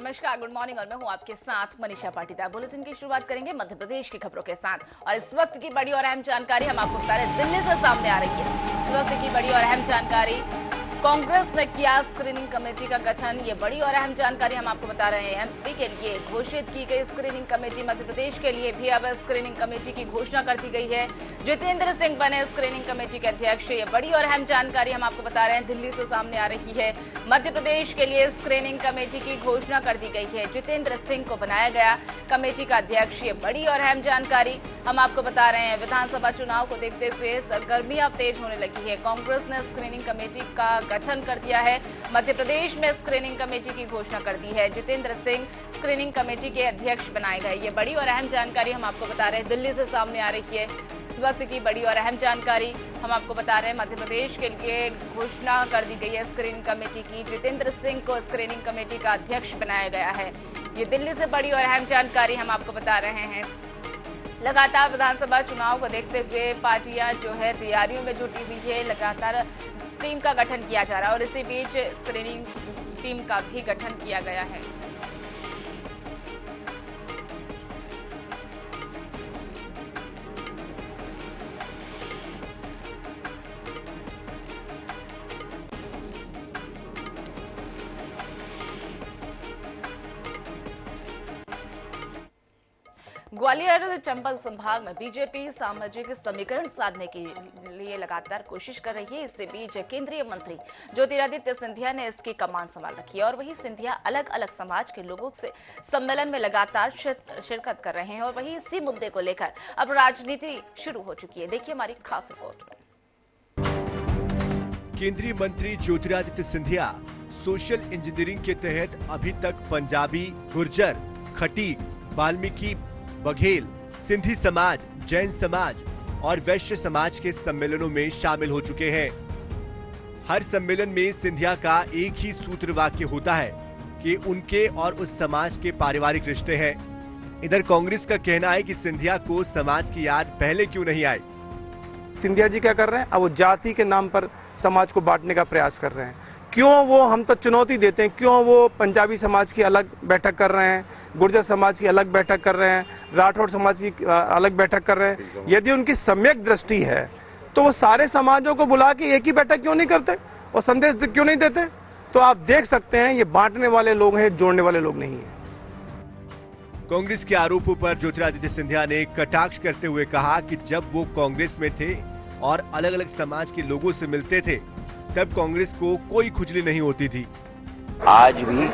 नमस्कार, good morning और मैं हूं आपके साथ मनीषा पाटीदार। बुलेटिन की शुरुआत करेंगे मध्य प्रदेश की खबरों के साथ और इस वक्त की बड़ी और अहम जानकारी हम आपको बता रहे हैं, दिल्ली से सामने आ रही है। इस वक्त की बड़ी और अहम जानकारी, कांग्रेस ने किया स्क्रीनिंग कमेटी का गठन। ये बड़ी और अहम जानकारी हम आपको बता रहे हैं। एमपी के लिए घोषित की गई स्क्रीनिंग कमेटी, मध्य प्रदेश के लिए भी अब स्क्रीनिंग कमेटी की घोषणा कर दी गई है। जितेंद्र सिंह बने स्क्रीनिंग कमेटी के अध्यक्ष। ये बड़ी और अहम जानकारी हम आपको बता रहे हैं, दिल्ली से सामने आ रही है। मध्य प्रदेश के लिए स्क्रीनिंग कमेटी की घोषणा कर दी गई है। जितेंद्र सिंह को बनाया गया कमेटी का अध्यक्ष। ये बड़ी और अहम जानकारी हम आपको बता रहे हैं। विधानसभा चुनाव को देखते हुए सरगर्मियां तेज होने लगी है। कांग्रेस ने स्क्रीनिंग कमेटी का गठन कर दिया है। मध्य प्रदेश में स्क्रीनिंग कमेटी की घोषणा कर दी है। जितेंद्र सिंह स्क्रीनिंग कमेटी के अध्यक्ष बनाए गए। ये बड़ी और अहम जानकारी हम आपको बता रहे हैं, दिल्ली से सामने आ रही है। इस वक्त की बड़ी और अहम जानकारी हम आपको बता रहे हैं, मध्य प्रदेश के लिए घोषणा कर दी गई है स्क्रीनिंग कमेटी की। जितेंद्र सिंह को स्क्रीनिंग कमेटी का अध्यक्ष बनाया गया है। ये दिल्ली से बड़ी और अहम जानकारी हम आपको बता रहे हैं। लगातार विधानसभा चुनाव को देखते हुए पार्टियां जो है तैयारियों में जुटी हुई है। लगातार टीम का गठन किया जा रहा है और इसी बीच स्क्रीनिंग टीम का भी गठन किया गया है। ग्वालियर चंबल संभाग में बीजेपी सामाजिक समीकरण साधने के लिए लगातार कोशिश कर रही है। इससे बीच केंद्रीय मंत्री ज्योतिरादित्य सिंधिया ने इसकी कमान संभाल रखी है और वही सिंधिया अलग अलग समाज के लोगों से सम्मेलन में लगातार शिरकत कर रहे हैं और वही इसी मुद्दे को लेकर अब राजनीति शुरू हो चुकी है। देखिए हमारी खास रिपोर्ट। केंद्रीय मंत्री ज्योतिरादित्य सिंधिया सोशल इंजीनियरिंग के तहत अभी तक पंजाबी, गुर्जर, खटीक, वाल्मीकि, बघेल, सिंधी समाज, जैन समाज और वैश्य समाज के सम्मेलनों में शामिल हो चुके हैं। हर सम्मेलन में सिंधिया का एक ही सूत्र वाक्य होता है कि उनके और उस समाज के पारिवारिक रिश्ते हैं। इधर कांग्रेस का कहना है कि सिंधिया को समाज की याद पहले क्यों नहीं आई। सिंधिया जी क्या कर रहे हैं, अब वो जाति के नाम पर समाज को बांटने का प्रयास कर रहे हैं। क्यों वो, हम तो चुनौती देते हैं, क्यों वो पंजाबी समाज की अलग बैठक कर रहे हैं, गुर्जर समाज की अलग बैठक कर रहे हैं, राठौड़ समाज की अलग बैठक कर रहे हैं। यदि उनकी सम्यक दृष्टि है तो वो सारे समाजों को बुला के एक ही बैठक क्यों नहीं करते और संदेश क्यों नहीं देते। तो आप देख सकते हैं ये बांटने वाले लोग हैं, जोड़ने वाले लोग नहीं है। कांग्रेस के आरोपों पर ज्योतिरादित्य सिंधिया ने कटाक्ष करते हुए कहा कि जब वो कांग्रेस में थे और अलग अलग समाज के लोगों से मिलते थे तब कांग्रेस को कोई खुजली नहीं होती थी। आज भी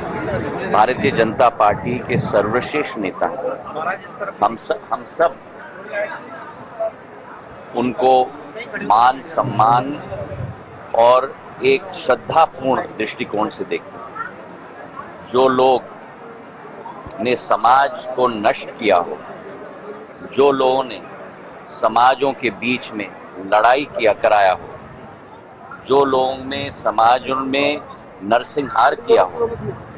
भारतीय जनता पार्टी के सर्वश्रेष्ठ नेता हैं। हम सब उनको मान, सम्मान और एक श्रद्धापूर्ण दृष्टिकोण से देखते हैं। जो लोग ने समाज को नष्ट किया हो, जो लोगों ने समाजों के बीच में लड़ाई कराया हो, जो लोगों ने समाज में नरसंहार किया हो,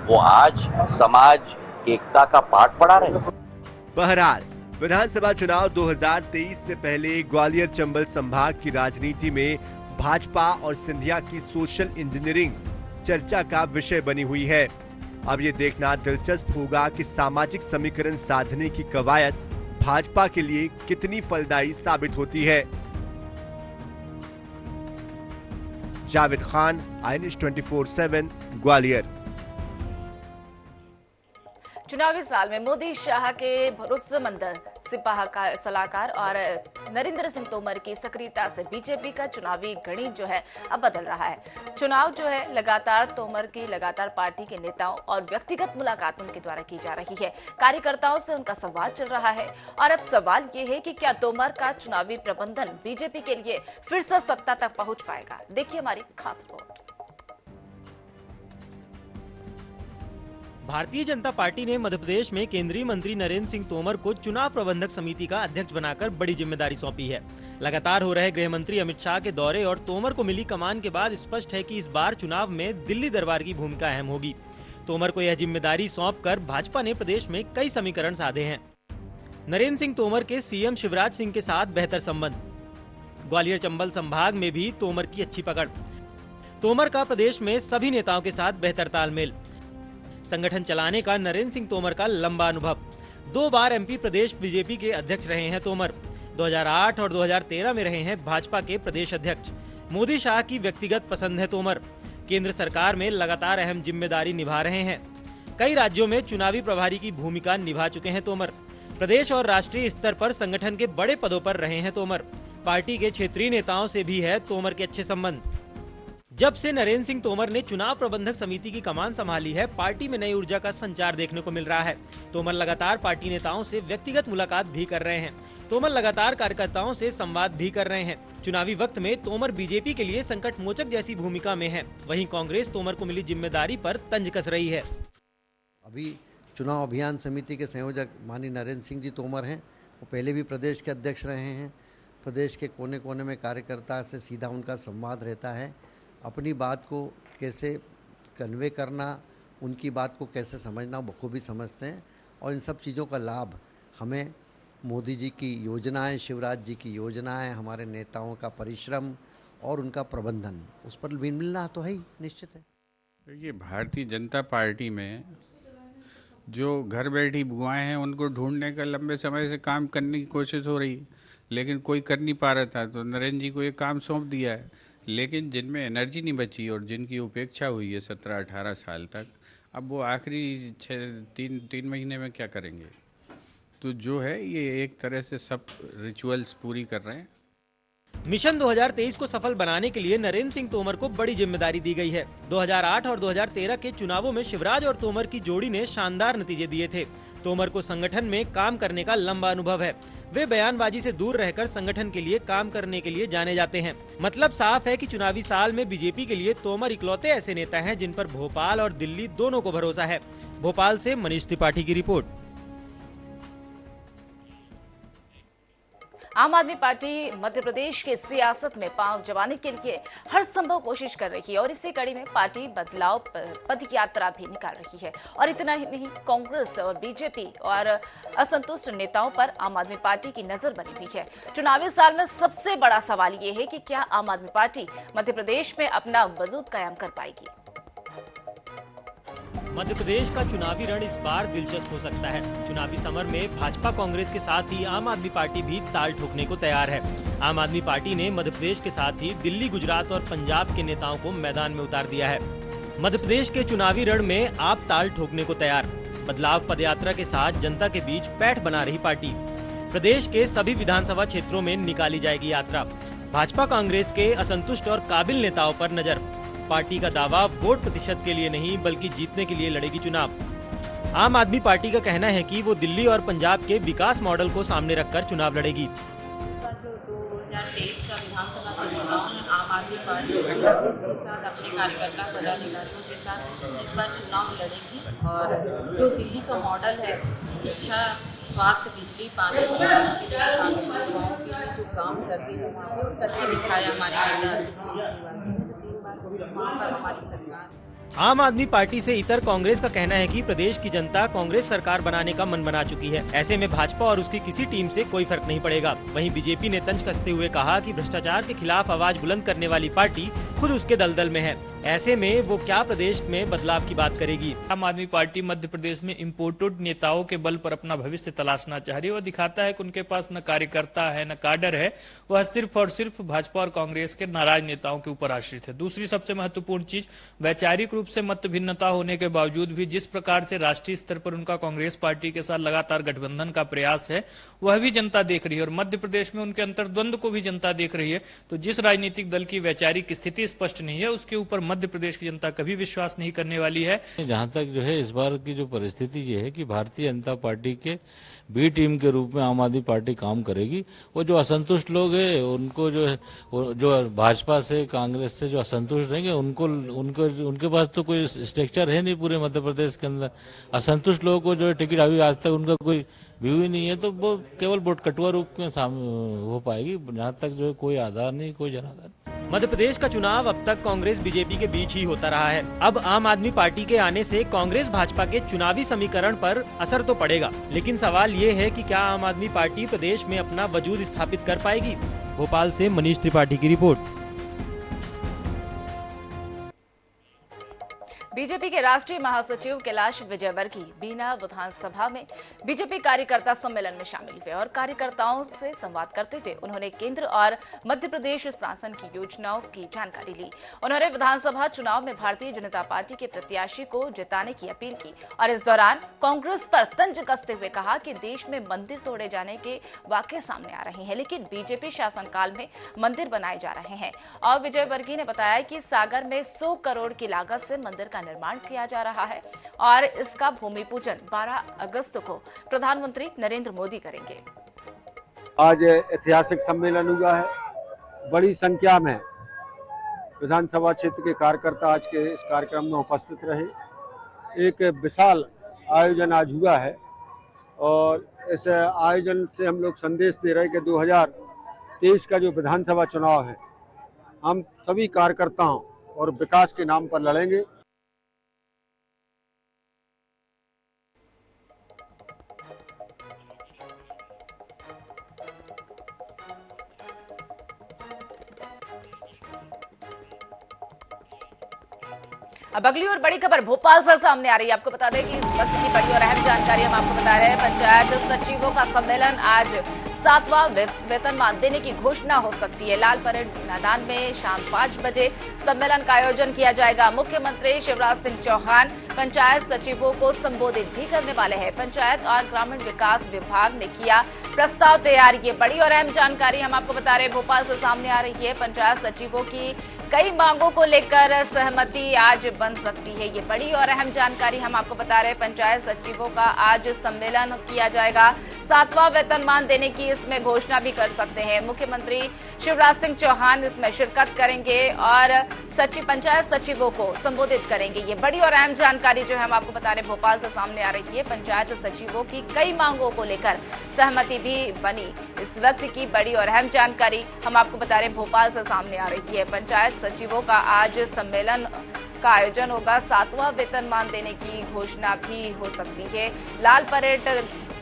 वो आज समाज एकता का पाठ पढ़ा रहे हैं। बहरहाल विधानसभा चुनाव 2023 से पहले ग्वालियर चंबल संभाग की राजनीति में भाजपा और सिंधिया की सोशल इंजीनियरिंग चर्चा का विषय बनी हुई है। अब ये देखना दिलचस्प होगा कि सामाजिक समीकरण साधने की कवायद भाजपा के लिए कितनी फलदायी साबित होती है। जावेद खान, INS 24/7, ग्वालियर। चुनावी साल में मोदी शाह के भरोसेमंद सलाहकार और नरेंद्र सिंह तोमर की सक्रियता से बीजेपी का चुनावी गणित जो है अब बदल रहा है। चुनाव जो है लगातार तोमर की पार्टी के नेताओं और व्यक्तिगत मुलाकात उनके द्वारा की जा रही है। कार्यकर्ताओं से उनका संवाद चल रहा है और अब सवाल ये है कि क्या तोमर का चुनावी प्रबंधन बीजेपी के लिए फिर से सत्ता तक पहुंच पाएगा। देखिए हमारी खास रिपोर्ट। भारतीय जनता पार्टी ने मध्य प्रदेश में केंद्रीय मंत्री नरेंद्र सिंह तोमर को चुनाव प्रबंधक समिति का अध्यक्ष बनाकर बड़ी जिम्मेदारी सौंपी है। लगातार हो रहे गृह मंत्री अमित शाह के दौरे और तोमर को मिली कमान के बाद स्पष्ट है कि इस बार चुनाव में दिल्ली दरबार की भूमिका अहम होगी। तोमर को यह जिम्मेदारी सौंपकर भाजपा ने प्रदेश में कई समीकरण साधे हैं। नरेंद्र सिंह तोमर के सीएम शिवराज सिंह के साथ बेहतर संबंध, ग्वालियर चंबल संभाग में भी तोमर की अच्छी पकड़, तोमर का प्रदेश में सभी नेताओं के साथ बेहतर तालमेल, संगठन चलाने का नरेंद्र सिंह तोमर का लंबा अनुभव। 2 बार एमपी प्रदेश बीजेपी के अध्यक्ष रहे हैं तोमर। 2008 और 2013 में रहे हैं भाजपा के प्रदेश अध्यक्ष। मोदी शाह की व्यक्तिगत पसंद है तोमर। केंद्र सरकार में लगातार अहम जिम्मेदारी निभा रहे हैं। कई राज्यों में चुनावी प्रभारी की भूमिका निभा चुके हैं तोमर। प्रदेश और राष्ट्रीय स्तर पर संगठन के बड़े पदों पर रहे हैं तोमर। पार्टी के क्षेत्रीय नेताओं से भी है तोमर के अच्छे संबंध। जब से नरेंद्र सिंह तोमर ने चुनाव प्रबंधक समिति की कमान संभाली है, पार्टी में नई ऊर्जा का संचार देखने को मिल रहा है। तोमर लगातार पार्टी नेताओं से व्यक्तिगत मुलाकात भी कर रहे हैं। तोमर लगातार कार्यकर्ताओं से संवाद भी कर रहे हैं। चुनावी वक्त में तोमर बीजेपी के लिए संकट मोचक जैसी भूमिका में है। वहीं कांग्रेस तोमर को मिली जिम्मेदारी पर तंज कस रही है। अभी चुनाव अभियान समिति के संयोजक माननीय नरेंद्र सिंह जी तोमर हैं। वो पहले भी प्रदेश के अध्यक्ष रहे हैं। प्रदेश के कोने कोने में कार्यकर्ता से सीधा उनका संवाद रहता है। अपनी बात को कैसे कन्वे करना, उनकी बात को कैसे समझना बखूबी समझते हैं। और इन सब चीज़ों का लाभ हमें मोदी जी की योजनाएं, शिवराज जी की योजनाएं, हमारे नेताओं का परिश्रम और उनका प्रबंधन, उस पर मिलना तो है ही, निश्चित है। देखिए, भारतीय जनता पार्टी में जो घर बैठी बुआएं हैं उनको ढूंढने का लंबे समय से काम करने की कोशिश हो रही है, लेकिन कोई कर नहीं पा रहा था। तो नरेंद्र जी को ये काम सौंप दिया है। लेकिन जिनमें एनर्जी नहीं बची और जिनकी उपेक्षा हुई है 17-18 साल तक, अब वो आखिरी 3 महीने में क्या करेंगे? तो जो है ये एक तरह से सब रिचुअल्स पूरी कर रहे हैं। मिशन 2023 को सफल बनाने के लिए नरेंद्र सिंह तोमर को बड़ी जिम्मेदारी दी गई है। 2008 और 2013 के चुनावों में शिवराज और तोमर की जोड़ी ने शानदार नतीजे दिए थे। तोमर को संगठन में काम करने का लंबा अनुभव है। वे बयानबाजी से दूर रहकर संगठन के लिए काम करने के लिए जाने जाते हैं। मतलब साफ है कि चुनावी साल में बीजेपी के लिए तोमर इकलौते ऐसे नेता हैं जिन पर भोपाल और दिल्ली दोनों को भरोसा है। भोपाल से मनीष त्रिपाठी की रिपोर्ट। आम आदमी पार्टी मध्य प्रदेश के सियासत में पांव जमाने के लिए हर संभव कोशिश कर रही है और इसी कड़ी में पार्टी बदलाव पद यात्रा भी निकाल रही है। और इतना ही नहीं, कांग्रेस और बीजेपी और असंतुष्ट नेताओं पर आम आदमी पार्टी की नजर बनी हुई है। चुनावी साल में सबसे बड़ा सवाल ये है कि क्या आम आदमी पार्टी मध्य प्रदेश में अपना वजूद कायम कर पाएगी। मध्य प्रदेश का चुनावी रण इस बार दिलचस्प हो सकता है। चुनावी समर में भाजपा कांग्रेस के साथ ही आम आदमी पार्टी भी ताल ठोकने को तैयार है। आम आदमी पार्टी ने मध्य प्रदेश के साथ ही दिल्ली, गुजरात और पंजाब के नेताओं को मैदान में उतार दिया है। मध्य प्रदेश के चुनावी रण में आप ताल ठोकने को तैयार। बदलाव पदयात्रा के साथ जनता के बीच पैठ बना रही पार्टी। प्रदेश के सभी विधानसभा क्षेत्रों में निकाली जाएगी यात्रा। भाजपा कांग्रेस के असंतुष्ट और काबिल नेताओं पर नजर। पार्टी का दावा वोट प्रतिशत के लिए नहीं बल्कि जीतने के लिए लड़ेगी चुनाव। आम आदमी पार्टी का कहना है कि वो दिल्ली और पंजाब के विकास मॉडल को सामने रखकर चुनाव लड़ेगी। जो 2023 का विधानसभा का चुनाव है, आम आदमी पार्टी के साथ अपने कार्यकर्ता पदाधिकारियों के साथ इस बार चुनाव लड़ेगी। और जो दिल्ली का मॉडल है, शिक्षा, स्वास्थ्य, बिजली, पानी, जो काम करते हैं वहाँ पर करके दिखाया हमारे आम आदमी पार्टी से इतर कांग्रेस का कहना है कि प्रदेश की जनता कांग्रेस सरकार बनाने का मन बना चुकी है। ऐसे में भाजपा और उसकी किसी टीम से कोई फर्क नहीं पड़ेगा। वहीं बीजेपी ने तंज कसते हुए कहा कि भ्रष्टाचार के खिलाफ आवाज बुलंद करने वाली पार्टी खुद उसके दलदल में है। ऐसे में वो क्या प्रदेश में बदलाव की बात करेगी। आम आदमी पार्टी मध्य प्रदेश में इम्पोर्टेड नेताओं के बल पर अपना भविष्य तलाशना चाह रही है। वह दिखाता है कि उनके पास न कार्यकर्ता है न काडर है। वह सिर्फ और सिर्फ भाजपा और कांग्रेस के नाराज नेताओं के ऊपर आश्रित है। दूसरी सबसे महत्वपूर्ण चीज, वैचारिक रूप से मत भिन्नता होने के बावजूद भी जिस प्रकार से राष्ट्रीय स्तर पर उनका कांग्रेस पार्टी के साथ लगातार गठबंधन का प्रयास है, वह भी जनता देख रही है। और मध्य प्रदेश में उनके अंतर्द्वंद को भी जनता देख रही है। तो जिस राजनीतिक दल की वैचारिक स्थिति स्पष्ट नहीं है, उसके ऊपर मध्य प्रदेश की जनता कभी विश्वास नहीं करने वाली है। जहां तक जो है इस बार की जो परिस्थिति ये है कि भारतीय जनता पार्टी के बी टीम के रूप में आम आदमी पार्टी काम करेगी। वो जो असंतुष्ट लोग हैं उनको जो है, जो भाजपा से कांग्रेस से जो असंतुष्ट रहेंगे उनके पास तो कोई स्ट्रक्चर है नहीं पूरे मध्य प्रदेश के अंदर। असंतुष्ट लोगों को जो टिकट अभी आज तक उनका कोई व्यू ही नहीं है, तो वो केवल वोट कटुआ रूप में हो पाएगी। जहां तक जो है कोई आधार नहीं, कोई जनाधार। मध्य प्रदेश का चुनाव अब तक कांग्रेस बीजेपी के बीच ही होता रहा है। अब आम आदमी पार्टी के आने से कांग्रेस भाजपा के चुनावी समीकरण पर असर तो पड़ेगा, लेकिन सवाल ये है कि क्या आम आदमी पार्टी प्रदेश में अपना वजूद स्थापित कर पाएगी। भोपाल से मनीष त्रिपाठी की रिपोर्ट। बीजेपी के राष्ट्रीय महासचिव कैलाश विजयवर्गीय बीना विधानसभा में बीजेपी कार्यकर्ता सम्मेलन में शामिल हुए और कार्यकर्ताओं से संवाद करते हुए उन्होंने केंद्र और मध्य प्रदेश शासन की योजनाओं की जानकारी ली। उन्होंने विधानसभा चुनाव में भारतीय जनता पार्टी के प्रत्याशी को जिताने की अपील की और इस दौरान कांग्रेस पर तंज कसते हुए कहा कि देश में मंदिर तोड़े जाने के वाकये सामने आ रहे हैं, लेकिन बीजेपी शासनकाल में मंदिर बनाए जा रहे हैं। और विजयवर्गीय ने बताया कि सागर में 100 करोड़ की लागत से मंदिर का निर्माण किया जा रहा है और इसका भूमि पूजन 12 अगस्त को प्रधानमंत्री नरेंद्र मोदी करेंगे। आज ऐतिहासिक सम्मेलन हुआ है, बड़ी संख्या में विधानसभा क्षेत्र के कार्यकर्ता आज के इस कार्यक्रम में उपस्थित रहे। एक विशाल आयोजन आज हुआ है और इस आयोजन से हम लोग संदेश दे रहे हैं कि 2023 का जो विधानसभा चुनाव है हम सभी कार्यकर्ताओं और विकास के नाम पर लड़ेंगे। अब अगली और बड़ी खबर भोपाल से सामने आ रही है। आपको बता दें कि इस वक्त की बड़ी और अहम जानकारी हम आपको बता रहे हैं। पंचायत सचिवों का सम्मेलन आज 7वां वेतनमान देने की घोषणा हो सकती है। लाल परेड मैदान में शाम 5 बजे सम्मेलन का आयोजन किया जाएगा। मुख्यमंत्री शिवराज सिंह चौहान पंचायत सचिवों को संबोधित भी करने वाले हैं। पंचायत और ग्रामीण विकास विभाग ने किया प्रस्ताव तैयार। ये बड़ी और अहम जानकारी हम आपको बता रहे हैं, भोपाल से सामने आ रही है। पंचायत सचिवों की कई मांगों को लेकर सहमति आज बन सकती है। ये बड़ी और अहम जानकारी हम आपको बता रहे हैं। पंचायत सचिवों का आज सम्मेलन किया जाएगा। 7वां वेतनमान देने की इसमें घोषणा भी कर सकते हैं। मुख्यमंत्री शिवराज सिंह चौहान इसमें शिरकत करेंगे और पंचायत सचिवों को संबोधित करेंगे। ये बड़ी और अहम जानकारी जो है हम आपको बता रहे हैं, भोपाल से सामने आ रही है। पंचायत सचिवों की कई मांगों को लेकर सहमति भी बनी। इस वक्त की बड़ी और अहम जानकारी हम आपको बता रहे हैं, भोपाल से सामने आ रही है। पंचायत सचिवों का आज सम्मेलन का आयोजन होगा। 7वां वेतनमान देने की घोषणा भी हो सकती है। लाल परेड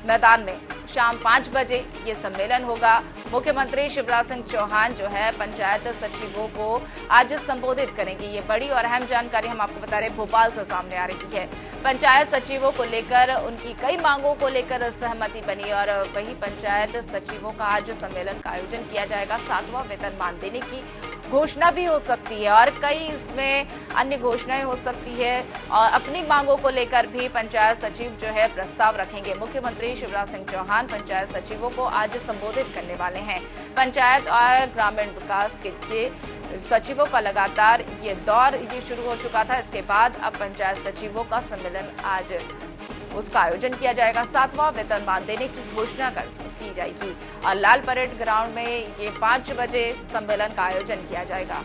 मैदान में शाम 5 बजे ये सम्मेलन होगा। मुख्यमंत्री शिवराज सिंह चौहान जो है पंचायत सचिवों को आज संबोधित करेंगे। ये बड़ी और अहम जानकारी हम आपको बता रहे हैं, भोपाल से सामने आ रही है। पंचायत सचिवों को लेकर उनकी कई मांगों को लेकर सहमति बनी और वही पंचायत सचिवों का आज सम्मेलन का आयोजन किया जाएगा। 7वां वेतनमान देने की घोषणा भी हो सकती है और कई इसमें अन्य घोषणाएं हो सकती है और अपनी मांगों को लेकर भी पंचायत सचिव जो है प्रस्ताव रखेंगे। मुख्यमंत्री शिवराज सिंह चौहान पंचायत सचिवों को आज संबोधित करने वाले हैं। पंचायत और ग्रामीण विकास के सचिवों का लगातार ये दौर शुरू हो चुका था। इसके बाद अब पंचायत सचिवों का सम्मेलन आज उसका आयोजन किया जाएगा। 7वां वेतनमान देने की घोषणा की जाएगी और लाल परेड ग्राउंड में ये 5 बजे सम्मेलन का आयोजन किया जाएगा।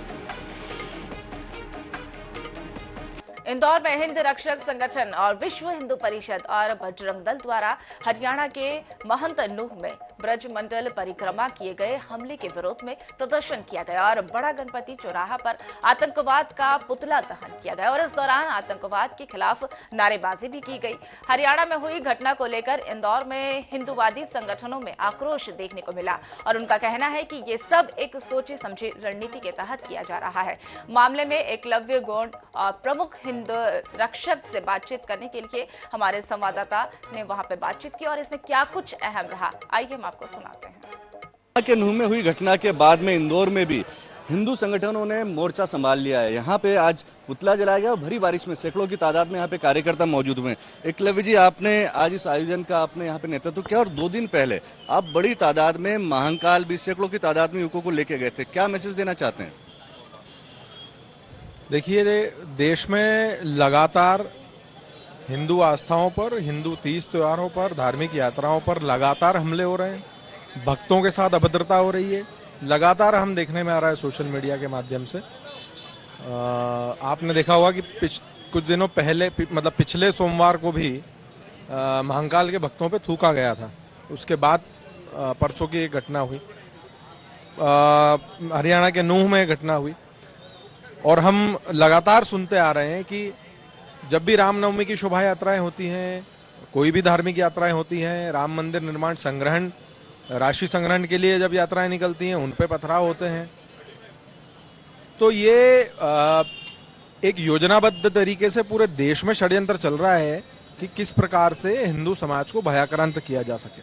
इंदौर में हिंद रक्षक संगठन और विश्व हिंदू परिषद और बजरंग दल द्वारा हरियाणा के महंत नूह में ब्रज मंडल परिक्रमा किए गए हमले के विरोध में प्रदर्शन किया गया और बड़ा गणपति चौराहा पर आतंकवाद का पुतला दहन किया गया और इस दौरान आतंकवाद के खिलाफ नारेबाजी भी की गई। हरियाणा में हुई घटना को लेकर इंदौर में हिंदूवादी संगठनों में आक्रोश देखने को मिला और उनका कहना है कि ये सब एक सोची समझी रणनीति के तहत किया जा रहा है। मामले में एकलव्य गौड़ और प्रमुख हिंदू रक्षक से बातचीत करने के लिए हमारे संवाददाता ने वहां पे बातचीत की और इसमें क्या कुछ अहम रहा, आइए हम आपको सुनाते हैं। के नूह में हुई घटना के बाद में इंदौर में भी हिंदू संगठनों ने मोर्चा संभाल लिया है। यहाँ पे आज पुतला जलाया गया और भरी बारिश में सैकड़ों की तादाद में यहाँ पे कार्यकर्ता मौजूद हुए। एकलव्य जी, आपने आज इस आयोजन का आपने यहाँ पे नेतृत्व किया और 2 दिन पहले आप बड़ी तादाद में महाकाल भी सैकड़ों की तादाद में युवकों को लेके गए थे, क्या मैसेज देना चाहते हैं? देखिए, देश में लगातार हिंदू आस्थाओं पर, हिंदू तीज त्योहारों पर, धार्मिक यात्राओं पर लगातार हमले हो रहे हैं। भक्तों के साथ अभद्रता हो रही है, लगातार हम देखने में आ रहा है सोशल मीडिया के माध्यम से। आपने देखा होगा कि कुछ दिनों पहले मतलब पिछले सोमवार को भी महाकाल के भक्तों पे थूका गया था। उसके बाद परसों की एक घटना हुई, हरियाणा के नूह में घटना हुई और हम लगातार सुनते आ रहे हैं कि जब भी रामनवमी की शोभा यात्राएं होती हैं, कोई भी धार्मिक यात्राएं होती हैं, राम मंदिर निर्माण संग्रहण, राशि संग्रहण के लिए जब यात्राएं निकलती हैं, उन पे पथराव होते हैं। तो ये एक योजनाबद्ध तरीके से पूरे देश में षड्यंत्र चल रहा है कि किस प्रकार से हिंदू समाज को भयाक्रांत किया जा सके।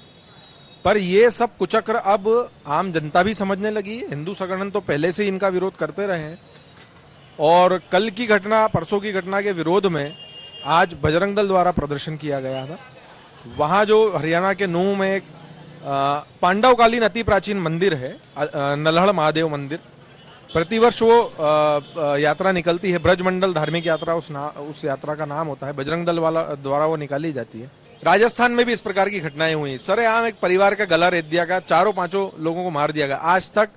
पर ये सब कुचक्र अब आम जनता भी समझने लगी है। हिंदू संगठन तो पहले से ही इनका विरोध करते रहे हैं और कल की घटना, परसों की घटना के विरोध में आज बजरंग दल द्वारा प्रदर्शन किया गया था। वहां जो हरियाणा के नूह में एक पांडवकालीन अति प्राचीन मंदिर है, नल्हड़ महादेव मंदिर, प्रतिवर्ष वो यात्रा निकलती है, ब्रजमंडल धार्मिक यात्रा उस यात्रा का नाम होता है, बजरंग दल वाला द्वारा वो निकाली जाती है। राजस्थान में भी इस प्रकार की घटनाएं हुई। सरेआम एक परिवार का गला रेत दिया गया, 4-5 लोगों को मार दिया गया। आज तक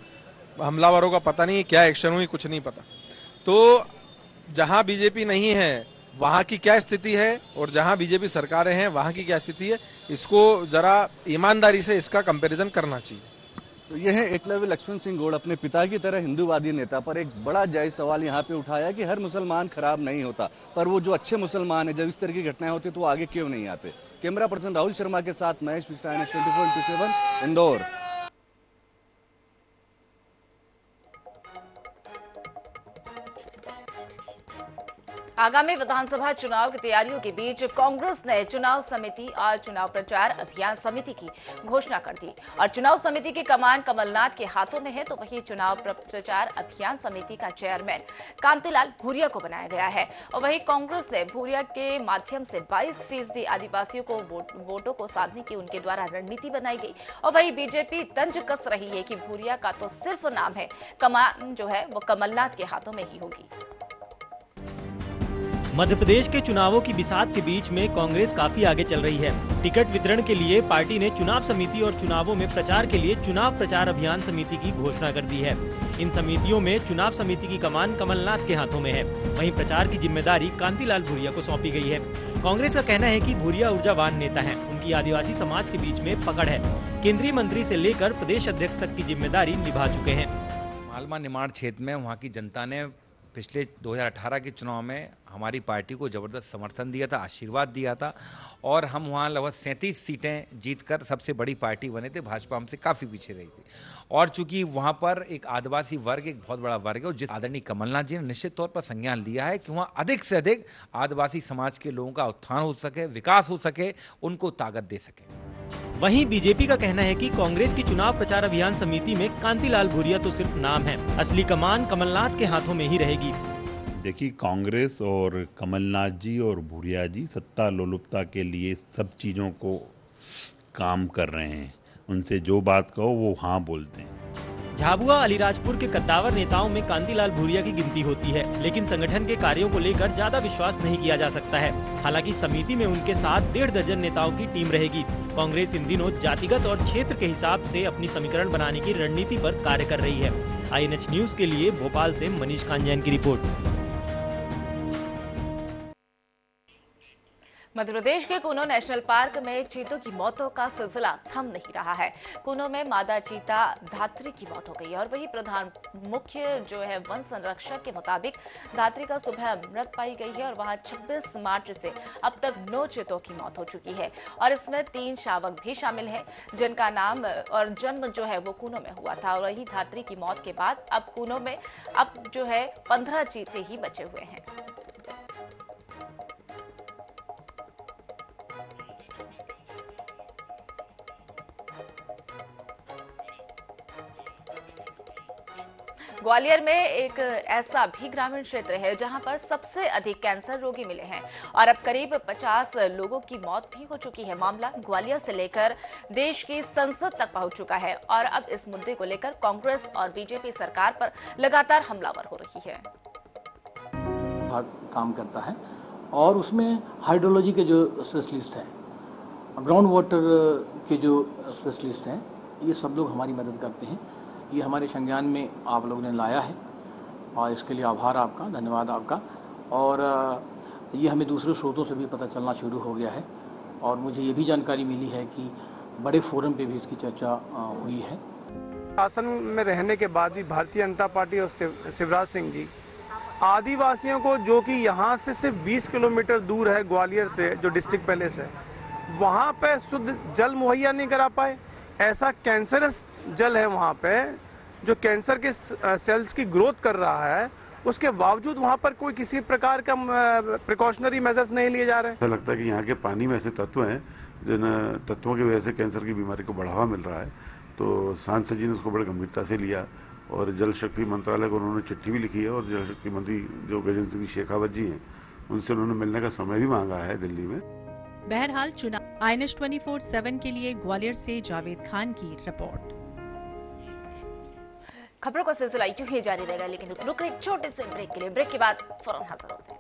हमलावरों का पता नहीं, क्या एक्शन हुई कुछ नहीं पता। तो जहां बीजेपी नहीं है वहां की क्या स्थिति है और जहां बीजेपी सरकारें हैं वहां की क्या स्थिति है, इसको जरा ईमानदारी से इसका कंपैरिजन करना चाहिए। तो यह है एकलव्य लक्ष्मण सिंह गौड़, अपने पिता की तरह हिंदूवादी नेता पर एक बड़ा जायज सवाल यहाँ पे उठाया कि हर मुसलमान खराब नहीं होता, पर वो जो अच्छे मुसलमान है, जब इस तरह की घटनाएं होती तो वो आगे क्यों नहीं आते। कैमरा पर्सन राहुल शर्मा के साथ महेश मिश्रा, NH 24/7 इंदौर। आगामी विधानसभा चुनाव की तैयारियों के बीच कांग्रेस ने चुनाव समिति और चुनाव प्रचार अभियान समिति की घोषणा कर दी और चुनाव समिति की कमान कमलनाथ के हाथों में है, तो वहीं चुनाव प्रचार अभियान समिति का चेयरमैन कांतिलाल भूरिया को बनाया गया है। और वहीं कांग्रेस ने भूरिया के माध्यम से 22% आदिवासियों को वोटों को साधने की उनके द्वारा रणनीति बनाई गई। और वहीं बीजेपी तंज कस रही है कि भूरिया का तो सिर्फ नाम है, कमान जो है वो कमलनाथ के हाथों में ही होगी। मध्य प्रदेश के चुनावों की बिसात के बीच में कांग्रेस काफी आगे चल रही है। टिकट वितरण के लिए पार्टी ने चुनाव समिति और चुनावों में प्रचार के लिए चुनाव प्रचार अभियान समिति की घोषणा कर दी है। इन समितियों में चुनाव समिति की कमान कमलनाथ के हाथों में है, वहीं प्रचार की जिम्मेदारी कांतिलाल भूरिया को सौंपी गई है। कांग्रेस का कहना है कि भूरिया ऊर्जावान नेता हैं, उनकी आदिवासी समाज के बीच में पकड़ है। केंद्रीय मंत्री से लेकर प्रदेश अध्यक्ष तक की जिम्मेदारी निभा चुके हैं। मालवा निमाड़ क्षेत्र में वहाँ की जनता ने पिछले 2018 के चुनाव में हमारी पार्टी को ज़बरदस्त समर्थन दिया था, आशीर्वाद दिया था और हम वहाँ लगभग 37 सीटें जीतकर सबसे बड़ी पार्टी बने थे। भाजपा हमसे काफ़ी पीछे रही थी और चूंकि वहाँ पर एक आदिवासी वर्ग एक बहुत बड़ा वर्ग है और जिस आदरणीय कमलनाथ जी ने निश्चित तौर पर संज्ञान लिया है कि वहाँ अधिक से अधिक आदिवासी समाज के लोगों का उत्थान हो सके, विकास हो सके, उनको ताकत दे सके। वहीं बीजेपी का कहना है कि कांग्रेस की चुनाव प्रचार अभियान समिति में कांतिलाल भूरिया तो सिर्फ नाम है, असली कमान कमलनाथ के हाथों में ही रहेगी। देखिए, कांग्रेस और कमलनाथ जी और भूरिया जी सत्ता लोलुपता के लिए सब चीज़ों को काम कर रहे हैं। उनसे जो बात कहो वो हाँ बोलते हैं। झाबुआ अलीराजपुर के कद्दावर नेताओं में कांतिलाल भूरिया की गिनती होती है, लेकिन संगठन के कार्यों को लेकर ज्यादा विश्वास नहीं किया जा सकता है। हालांकि समिति में उनके साथ 1.5 दर्जन नेताओं की टीम रहेगी। कांग्रेस इन दिनों जातिगत और क्षेत्र के हिसाब से अपनी समीकरण बनाने की रणनीति पर कार्य कर रही है। INH न्यूज के लिए भोपाल से मनीष कांजैन की रिपोर्ट। मध्य प्रदेश के कूनो नेशनल पार्क में चीतों की मौतों का सिलसिला थम नहीं रहा है। कूनो में मादा चीता धात्री की मौत हो गई और वही प्रधान मुख्य जो है वन संरक्षक के मुताबिक धात्री का सुबह मृत पाई गई है और वहां 26 मार्च से अब तक 9 चीतों की मौत हो चुकी है और इसमें 3 शावक भी शामिल हैं, जिनका नाम और जन्म जो है वो कूनो में हुआ था। और वही धात्री की मौत के बाद अब कूनो में अब जो है 15 चीते ही बचे हुए हैं। ग्वालियर में एक ऐसा भी ग्रामीण क्षेत्र है जहां पर सबसे अधिक कैंसर रोगी मिले हैं और अब करीब 50 लोगों की मौत भी हो चुकी है। मामला ग्वालियर से लेकर देश की संसद तक पहुंच चुका है और अब इस मुद्दे को लेकर कांग्रेस और बीजेपी सरकार पर लगातार हमलावर हो रही है। काम करता है और उसमें हाइड्रोलॉजी के जो स्पेशलिस्ट हैं, ग्राउंड वाटर के जो स्पेशलिस्ट हैं, ये सब लोग हमारी मदद करते हैं। ये हमारे संज्ञान में आप लोगों ने लाया है और इसके लिए आभार आपका, धन्यवाद आपका। और ये हमें दूसरे स्रोतों से भी पता चलना शुरू हो गया है और मुझे ये भी जानकारी मिली है कि बड़े फोरम पे भी इसकी चर्चा हुई है। शासन में रहने के बाद भी भारतीय जनता पार्टी और शिवराज सिंह जी आदिवासियों को, जो कि यहाँ से सिर्फ 20 किलोमीटर दूर है ग्वालियर से, जो डिस्ट्रिक्ट पैलेस है, वहाँ पे शुद्ध जल मुहैया नहीं करा पाए। ऐसा कैंसरस जल है वहाँ पे जो कैंसर के सेल्स की ग्रोथ कर रहा है उसके बावजूद वहाँ पर कोई किसी प्रकार का प्रिकॉशनरी मेजर्स नहीं लिए जा रहे हैं। ऐसा लगता है कि यहाँ के पानी में ऐसे तत्व हैं जिन तत्वों की वजह से कैंसर की बीमारी को बढ़ावा मिल रहा है। तो सांसद जी ने उसको बड़ी गंभीरता से लिया और जल शक्ति मंत्रालय को उन्होंने चिट्ठी भी लिखी है और जल शक्ति मंत्री जो गजेंद्र सिंह शेखावत जी हैं उनसे उन्होंने मिलने का समय भी मांगा है दिल्ली में। बहरहाल चुनाव INS 24/7 के लिए ग्वालियर से जावेद खान की रिपोर्ट। खबरों का सिलसिला यूं ही जारी रहेगा, लेकिन रुक एक छोटे से ब्रेक के लिए। ब्रेक के बाद फौरन हाजिर होते हैं।